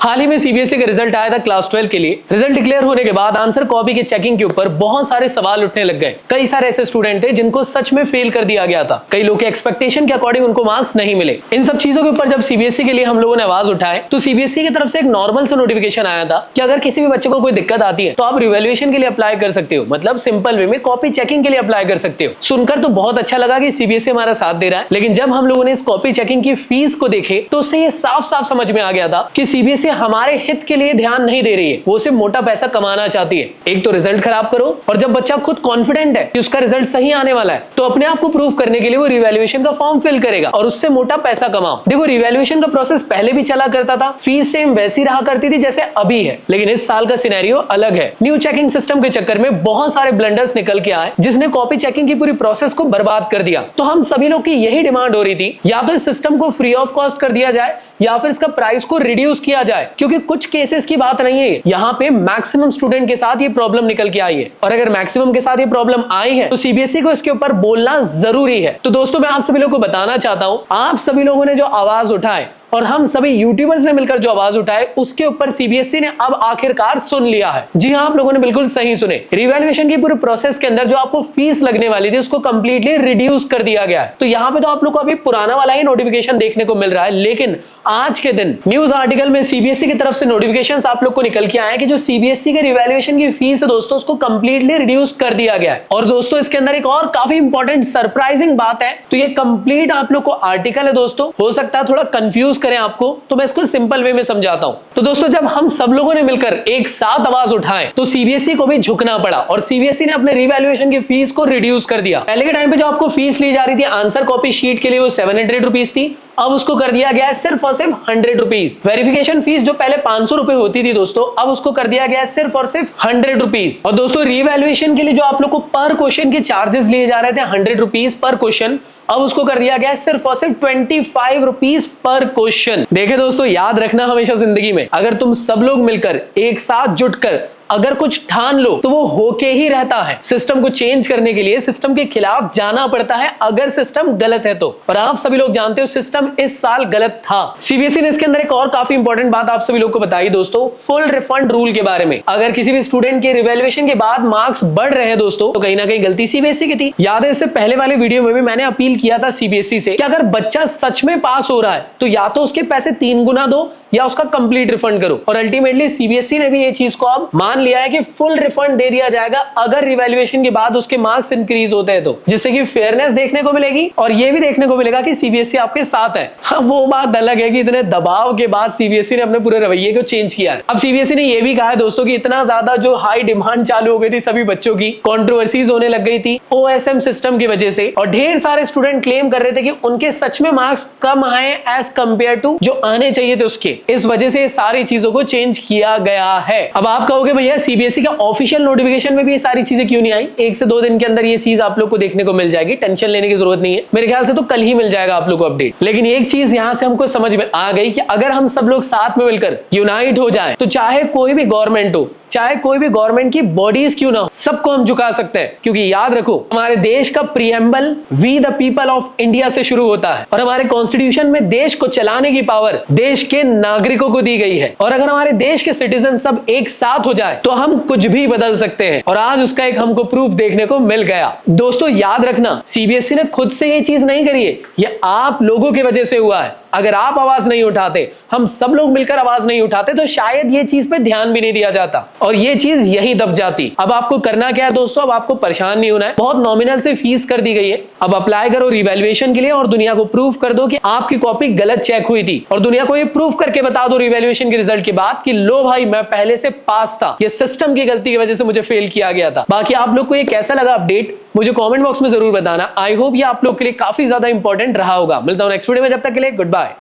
हाल ही में सीबीएसई का रिजल्ट आया था क्लास 12 के लिए। रिजल्ट डिक्लेयर होने के बाद आंसर कॉपी के चेकिंग के ऊपर बहुत सारे सवाल उठने लग गए। कई सारे ऐसे स्टूडेंट थे जिनको सच में फेल कर दिया गया था। कई लोग के एक्सपेक्टेशन के अकॉर्डिंग उनको मार्क्स नहीं मिले। इन सब चीजों के ऊपर जब सीबीएसई के लिए हम लोगों ने आवाज उठाए तो सीबीएसई की तरफ से एक नॉर्मल से नोटिफिकेशन आया था कि अगर किसी भी बच्चे को कोई दिक्कत आती है तो आप रिवैल्यूएशन के लिए अप्लाई कर सकते हो, मतलब सिंपल वे में कॉपी चेकिंग के लिए अप्लाई कर सकते हो। सुनकर तो बहुत अच्छा लगा कि सीबीएसई हमारा साथ दे रहा है, लेकिन जब हम लोगों ने इस कॉपी चेकिंग की फीस को देखे तो उससे ये साफ साफ समझ में आ गया था कि सीबीएसई हमारे हित के लिए ध्यान नहीं दे रही है, वो सिर्फ मोटा पैसा कमाना चाहती है। एक तो रिजल्ट खराब करो, और जब बच्चा खुद कॉन्फिडेंट है कि उसका रिजल्ट सही आने वाला है तो अपने आप को प्रूव करने के लिए वो रिवैल्यूएशन का फॉर्म फिल करेगा और उससे मोटा पैसा कमाओ। देखो, रिवैल्यूएशन का प्रोसेस पहले भी चला करता था, फीस सेम वैसी रहा करती थी जैसे अभी है, लेकिन इस साल का सिनेरियो अलग है। न्यू चेकिंग सिस्टम के चक्कर में बहुत सारे ब्लंडर्स निकल के आए जिसने कॉपी चेकिंग की पूरी प्रोसेस को बर्बाद कर दिया। तो हम सभी लोग की यही डिमांड हो रही थी, या तो इस सिस्टम को फ्री ऑफ कॉस्ट कर दिया जाए या फिर इसका प्राइस को रिड्यूस किया जाए, क्योंकि कुछ केसेस की बात नहीं है, यहाँ पे मैक्सिमम स्टूडेंट के साथ ये प्रॉब्लम निकल के आई है। और अगर मैक्सिमम के साथ ये प्रॉब्लम आई है तो सीबीएसई को इसके ऊपर बोलना जरूरी है। तो दोस्तों, मैं आप सभी लोगों को बताना चाहता हूं, आप सभी लोगों ने जो आवाज उठाए और हम सभी यूट्यूबर्स ने मिलकर जो आवाज उठाए उसके ऊपर सीबीएसई ने अब आखिरकार सुन लिया है। जी हाँ, आप लोगों ने बिल्कुल सही सुने। रिवैल्यूएशन की पूरे प्रोसेस के अंदर जो आपको फीस लगने वाली थी उसको कंप्लीटली रिड्यूस कर दिया गया है। तो यहाँ पे तो आप लोग को अभी पुराना वाला ही नोटिफिकेशन देखने को मिल रहा है, लेकिन आज के दिन न्यूज आर्टिकल में सीबीएसई की तरफ से नोटिफिकेशंस आप लोग को निकल के आए कि जो सीबीएसई के रिवैल्यूएशन की फीस है दोस्तों उसको कंप्लीटली रिड्यूस कर दिया गया है। और दोस्तों, इसके अंदर एक और काफी इंपॉर्टेंट सरप्राइजिंग बात है। तो ये कंप्लीट आप लोग को आर्टिकल है दोस्तों, हो सकता है थोड़ा कंफ्यूज करें आपको, तो मैं इसको सिंपल वे में समझाता हूं। तो दोस्तों, जब हम सब लोगों ने मिलकर एक साथ आवाज उठाए तो सीबीएसई को भी झुकना पड़ा और सीबीएसई ने अपने रिवैल्यूएशन की फीस को रिड्यूस कर दिया। पहले के टाइम पे जो आपको फीस ली जा रही थी आंसर कॉपी शीट के लिए वो 700 रुपीज थी, अब उसको कर दिया गया है सिर्फ और सिर्फ 100 रुपीज। वेरिफिकेशन फीस जो पहले 500 रुपए होती थी दोस्तों, अब उसको कर दिया गया है सिर्फ और सिर्फ 100 रुपीज। और दोस्तों, रिवैल्यूएशन के लिए जो आप लोग को पर क्वेश्चन के चार्जेस लिए जा रहे थे 100 रुपीज पर क्वेश्चन, अब उसको कर दिया गया है सिर्फ और सिर्फ 25 रुपीज पर क्वेश्चन। देखे दोस्तों, याद रखना हमेशा जिंदगी में, अगर तुम सब लोग मिलकर एक साथ जुटकर अगर कुछ ठान लो तो वो होके ही रहता है। सिस्टम को चेंज करने के लिए सिस्टम के खिलाफ जाना पड़ता है अगर सिस्टम गलत है तो। और आप सभी लोग जानते हो सिस्टम इस साल गलत था। सीबीएसई ने इसके अंदर एक और काफी इंपॉर्टेंट बात आप सभी लोग को बताई दोस्तों, फुल रिफंड रूल के बारे में। अगर किसी भी स्टूडेंट के रिवैल्यूएशन के बाद मार्क्स बढ़ रहे हैं दोस्तों, तो कहीं ना कहीं गलती सीबीएसई की थी। याद है, इससे पहले वाले वीडियो में भी मैंने अपील किया था सीबीएसई से कि अगर बच्चा सच में पास हो रहा है तो या तो उसके पैसे 3 गुना दो या उसका कंप्लीट रिफंड करो। और अल्टीमेटली सीबीएसई ने भी ये चीज को अब मान लिया है कि फुल रिफंड दे दिया जाएगा अगर रिवैल्यूएशन के बाद उसके मार्क्स इंक्रीज होते हैं तो, जिससे कि फेयरनेस देखने को मिलेगी और ये भी देखने को मिलेगा कि सीबीएसई आपके साथ है। हाँ, वो बात अलग है कि इतने दबाव के बाद सीबीएसई ने अपने पूरे रवैये को चेंज किया है। अब सीबीएसई ने ये भी कहा है दोस्तों कि इतना ज्यादा जो हाई डिमांड चालू हो गई थी सभी बच्चों की, कंट्रोवर्सीज होने लग गई थी ओएसएम सिस्टम की वजह से, और ढेर सारे स्टूडेंट क्लेम कर रहे थे कि उनके सच में मार्क्स कम आए एज कंपेयर टू जो आने चाहिए थे उसके। इस वजह से सारी चीजों को चेंज किया गया है। अब आप कहोगे भैया सीबीएसई का ऑफिशियल नोटिफिकेशन में भी ये सारी चीजें क्यों नहीं आई? 1 से 2 दिन के अंदर ये चीज आप लोग को देखने को मिल जाएगी, टेंशन लेने की जरूरत नहीं है। मेरे ख्याल से तो कल ही मिल जाएगा आप लोग को अपडेट। लेकिन एक चीज यहां से हमको समझ में आ गई कि अगर हम सब लोग साथ में मिलकर यूनाइट हो जाए तो चाहे कोई भी गवर्नमेंट हो, चाहे कोई भी गवर्नमेंट की बॉडीज क्यों ना हो, सबको हम झुका सकते हैं। क्योंकि याद रखो, हमारे देश का preamble we the people of India से शुरू होता है और हमारे कॉन्स्टिट्यूशन में देश को चलाने की पावर देश के नागरिकों को दी गई है। और अगर हमारे देश के सिटीजन सब एक साथ हो जाए तो हम कुछ भी बदल सकते हैं, और आज उसका एक हमको प्रूफ देखने को मिल गया। दोस्तों, याद रखना, सीबीएसई ने खुद से ये चीज नहीं करी है, ये आप लोगों की वजह से हुआ है। अगर आप आवाज नहीं उठाते, हम सब लोग मिलकर आवाज नहीं उठाते, तो शायद ये चीज पे ध्यान भी नहीं दिया जाता और ये चीज यही दब जाती। अब आपको करना क्या है दोस्तों, अब आपको परेशान नहीं होना है। बहुत नॉमिनल से फीस कर दी गई है, अब अप्लाई करो रिवैल्यूएशन के लिए और दुनिया को प्रूफ कर दो कि आपकी कॉपी गलत चेक हुई थी, और दुनिया को ये प्रूफ करके बता दो रिवैल्यूएशन के रिजल्ट के बाद कि लो भाई, मैं पहले से पास था, ये सिस्टम की गलती की वजह से मुझे फेल किया गया था। बाकी आप लोग को ये कैसा लगा अपडेट, मुझे कमेंट बॉक्स में जरूर बताना। आई होप ये आप लोग के लिए काफी ज्यादा इंपॉर्टेंट रहा होगा। मिलता हूं नेक्स्ट वीडियो में, जब तक के लिए गुड बाय।